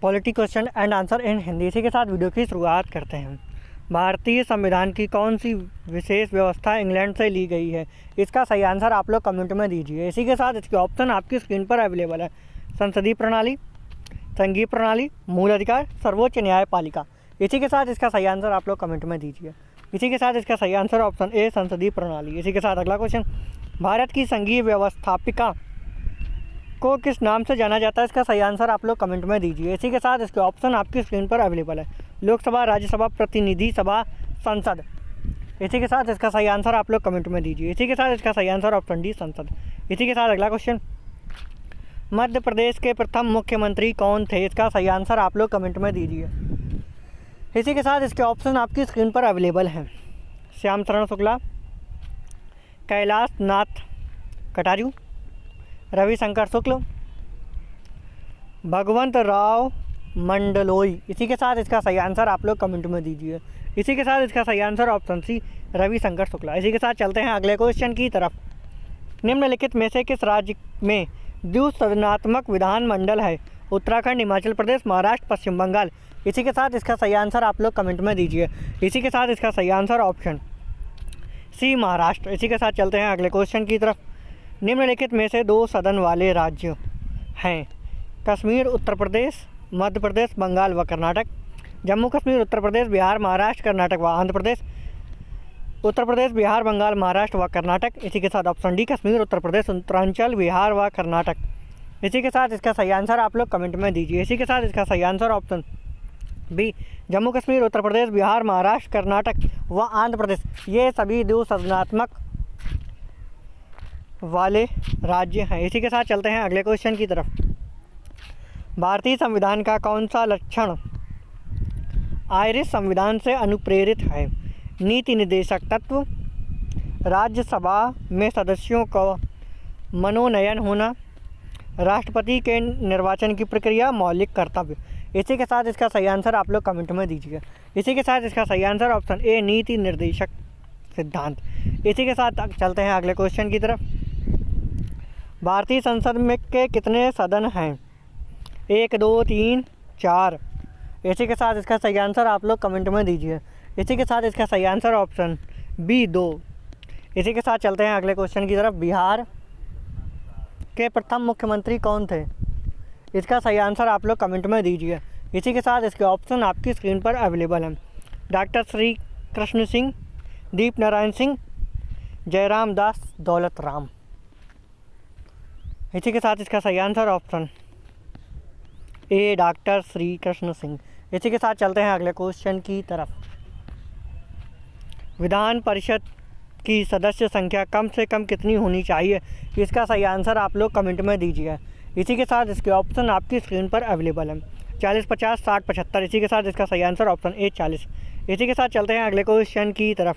Polity question and answer in Hindi. इसी के साथ वीडियो की शुरुआत करते हैं। भारतीय संविधान की कौन सी विशेष व्यवस्था इंग्लैंड से ली गई है? इसका सही आंसर आप लोग कमेंट में दीजिए। इसी के साथ इसके ऑप्शन आपकी स्क्रीन पर अवेलेबल है। संसदीय प्रणाली, संघीय प्रणाली, मूल अधिकार, सर्वोच्च न्यायपालिका। इसी के साथ इसका सही आंसर आप लोग कमेंट में दीजिए। इसी के साथ इसका सही आंसर ऑप्शन ए संसदीय प्रणाली। इसी के साथ अगला क्वेश्चन, भारत की संघीय व्यवस्थापिका को किस नाम से जाना जाता है? इसका सही आंसर आप लोग कमेंट में दीजिए। इसी के साथ इसके ऑप्शन आपकी स्क्रीन पर अवेलेबल है। लोकसभा, राज्यसभा, प्रतिनिधि सभा, संसद। इसी के साथ इसका सही आंसर आप लोग कमेंट में दीजिए। इसी के साथ इसका सही आंसर ऑप्शन डी संसद। इसी के साथ अगला क्वेश्चन, मध्य प्रदेश के प्रथम मुख्यमंत्री कौन थे? इसका सही आंसर आप लोग कमेंट में दीजिए। इसी के साथ इसके ऑप्शन आपकी स्क्रीन पर अवेलेबल हैं। श्याम शरण शुक्ला, कैलाश नाथ कटारिया, रविशंकर शुक्ल, भगवंत राव मंडलोई। इसी के साथ इसका सही आंसर आप लोग कमेंट में दीजिए। इसी के साथ इसका सही answer option C Ravishankar Shukla. इसी के साथ चलते हैं अगले क्वेश्चन की तरफ। निम्नलिखित में से किस राज्य में द्विसदनात्मक विधानमंडल है? उत्तराखंड, हिमाचल प्रदेश, महाराष्ट्र, पश्चिम बंगाल। इसी के साथ इसका सही आंसर आप लोग कमेंट में दीजिए। इसी के साथ इसका सही आंसर ऑप्शन सी महाराष्ट्र। इसी के साथ चलते हैं अगले क्वेश्चन की तरफ। निम्नलिखित में से दो सदन वाले राज्य हैं? कश्मीर, उत्तर प्रदेश, मध्य प्रदेश, बंगाल व कर्नाटक। जम्मू कश्मीर, उत्तर प्रदेश, बिहार, महाराष्ट्र, कर्नाटक व आंध्र प्रदेश। उत्तर प्रदेश, बिहार, बंगाल, महाराष्ट्र व कर्नाटक। इसी के साथ ऑप्शन डी कश्मीर, उत्तर प्रदेश, उत्तरांचल, बिहार व कर्नाटक। इसी के साथ इसका सही आंसर आप लोग कमेंट में दीजिए। इसी के साथ इसका सही answer option B Jammu Kashmir, Uttar Pradesh, Bihar, Maharashtra, Karnataka व आंध्र प्रदेश। ये सभी द्विसदनात्मक वाले राज्य हैं। इसी के साथ चलते हैं अगले क्वेश्चन की तरफ। भारतीय संविधान का कौन सा लक्षण आयरिश संविधान से अनुप्रेरित है? नीति निर्देशक तत्व, राज्यसभा में सदस्यों का मनोनयन होना, राष्ट्रपति के निर्वाचन की प्रक्रिया, मौलिक कर्तव्य। इसी के साथ इसका सही आंसर आप लोग कमेंट में दीजिए। इसी के साथ इसका सही आंसर ऑप्शन ए नीति निर्देशक सिद्धांत। इसी के साथ चलते हैं अगले क्वेश्चन की तरफ। भारतीय संसद में के कितने सदन हैं? 1, 2, 3, 4। इसी के साथ इसका सही आंसर आप लोग कमेंट में दीजिए। इसी के साथ इसका सही आंसर ऑप्शन बी 2। इसी के साथ चलते हैं अगले क्वेश्चन की तरफ। बिहार के प्रथम मुख्यमंत्री कौन थे? इसका सही आंसर आप लोग कमेंट में दीजिए। इसी के साथ इसके ऑप्शन आपकी स्क्रीन पर अवेलेबल हैं। डॉक्टर श्री कृष्ण सिंह, दीप नारायण सिंह, जयराम दास दौलत राम। इसी के साथ इसका सही आंसर ऑप्शन ए डॉक्टर श्री कृष्ण सिंह। इसी के साथ चलते हैं अगले क्वेश्चन की तरफ। विधान परिषद की सदस्य संख्या कम से कम कितनी होनी चाहिए? इसका सही आंसर आप लोग कमेंट में दीजिए। इसी के साथ इसके ऑप्शन आपकी स्क्रीन पर अवेलेबल हैं। 40, 50, 60, 75। इसी के साथ इसका सही आंसर ऑप्शन ए 40। इसी के साथ चलते हैं अगले क्वेश्चन की तरफ।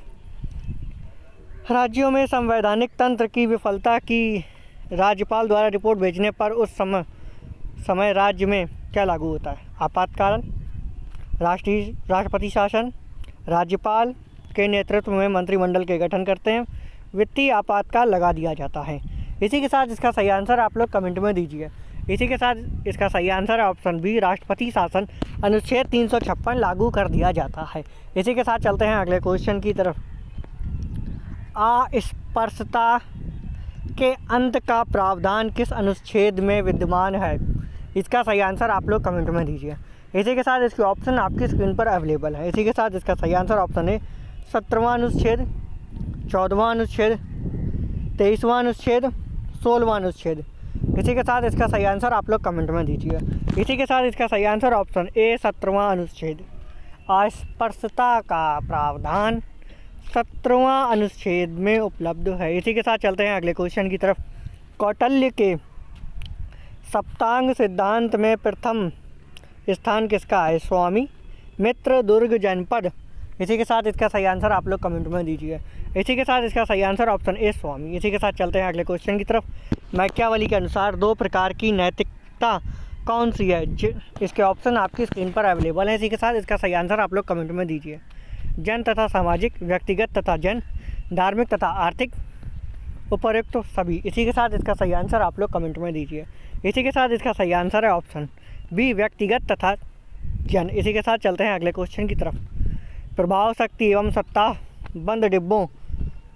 राज्यों में संवैधानिक तंत्र की विफलता की राज्यपाल द्वारा रिपोर्ट भेजने पर उस समय राज्य में क्या लागू होता है? आपातकाल, राष्ट्रपति शासन, राज्यपाल के नेतृत्व में मंत्रिमंडल के गठन करते हैं, वित्तीय आपातकाल लगा दिया जाता है। इसी के साथ इसका सही आंसर आप लोग कमेंट में दीजिए। इसी के साथ इसका सही आंसर है ऑप्शन बी राष्ट्रपति शासन, अनुच्छेद 356 लागू कर दिया जाता है। इसी के साथ चलते हैं अगले क्वेश्चन की तरफ। अस्पृश्यता के अंत का प्रावधान किस अनुच्छेद में विद्यमान है? इसका सही आंसर आप लोग कमेंट में दीजिए। इसी के साथ इसके ऑप्शन आपकी स्क्रीन पर अवेलेबल है। इसी के साथ इसका सही आंसर ऑप्शन है 17वां अनुच्छेद, 14वां अनुच्छेद, 23वां अनुच्छेद, 16वां अनुच्छेद। इसी के साथ इसका सही आंसर आप लोग कमेंट में दीजिए। इसी के साथ इसका सही आंसर ऑप्शन ए 17वां अनुच्छेद। अस्पृश्यता का प्रावधान 17वां अनुच्छेद में उपलब्ध है। इसी के साथ चलते हैं अगले क्वेश्चन की तरफ। कौटिल्य के सप्तांग सिद्धांत में प्रथम स्थान किसका है? स्वामी मित्र, दुर्ग, जनपद। इसी के साथ इसका सही आंसर आप लोग कमेंट में दीजिए। इसी के साथ इसका सही आंसर ऑप्शन ए स्वामी। इसी के साथ चलते हैं अगले क्वेश्चन की तरफ। मैकियावेली के अनुसार दो प्रकार की नैतिकता कौन सी है? इसके ऑप्शन आपकी स्क्रीन पर अवेलेबल है। इसी के साथ इसका सही आंसर आप लोग कमेंट में दीजिए। जन तथा सामाजिक, व्यक्तिगत तथा जन, धार्मिक तथा आर्थिक, उपर्युक्त सभी। इसी के साथ इसका सही आंसर आप लोग कमेंट में दीजिए। इसी के साथ इसका सही आंसर है ऑप्शन बी व्यक्तिगत तथा जन। इसी के साथ चलते हैं अगले क्वेश्चन की तरफ। प्रभाव शक्ति एवं सत्ता बंद डिब्बों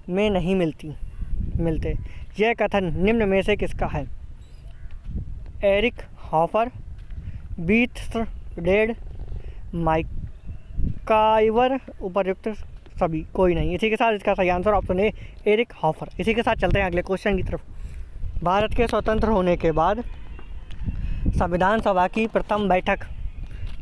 में नहीं मिलते। यह कथन निम्न में से किसका है? एरिक हॉफर, बीथर्डेड, माइकाइवर, उपर्युक्त सभी, कोई नहीं। इसी के साथ इसका सही answer option A Eric Hoffer. इसी के साथ चलते हैं अगले क्वेश्चन की तरफ। भारत के स्वतंत्र होने के बाद संविधान सभा की प्रथम बैठक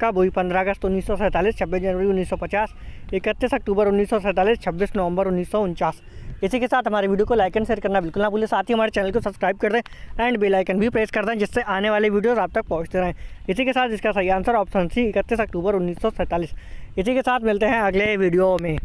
कब हुई? 15 अगस्त 1947, 26 जनवरी 1950, 31 अक्टूबर 1947, 26 नवंबर 1949। इसी के साथ हमारे वीडियो को लाइक एंड शेयर करना बिल्कुल ना भूलें। साथ ही हमारे चैनल को सब्सक्राइब कर दें एंड बेल आइकन भी प्रेस कर दें, जिससे आने वाले वीडियोस आप तक पहुंचते रहें। इसी के साथ इसका सही आंसर ऑप्शन सी 31 अक्टूबर 1947। इसी के साथ मिलते हैं अगले वीडियो में।